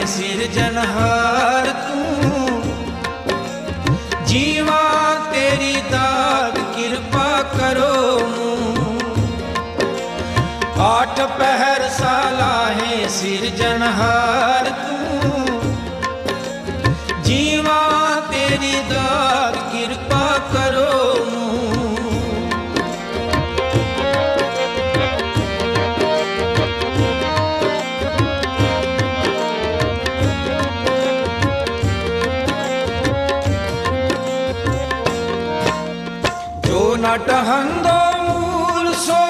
ਸਿਰਜਣਹਾਰ ਤੂੰ, ਜੀਵਾ ਤੇਰੀ ਦਾਤ ਕਿਰਪਾ ਕਰੋ ਮੂੰ। ਆਠ ਪਹਿਰ ਸਾਲਾਹੇ ਸਿਰਜਣਹਾਰ ਤੂੰ, ਜੀਵਾ ਤੇਰੀ ਦਾਤ ਕਿਰਪਾ ਕਰੋ ਮੂੰ। ਜੋ ਨ ਟਹੰਦੋ ਮੂਲ ਸੋ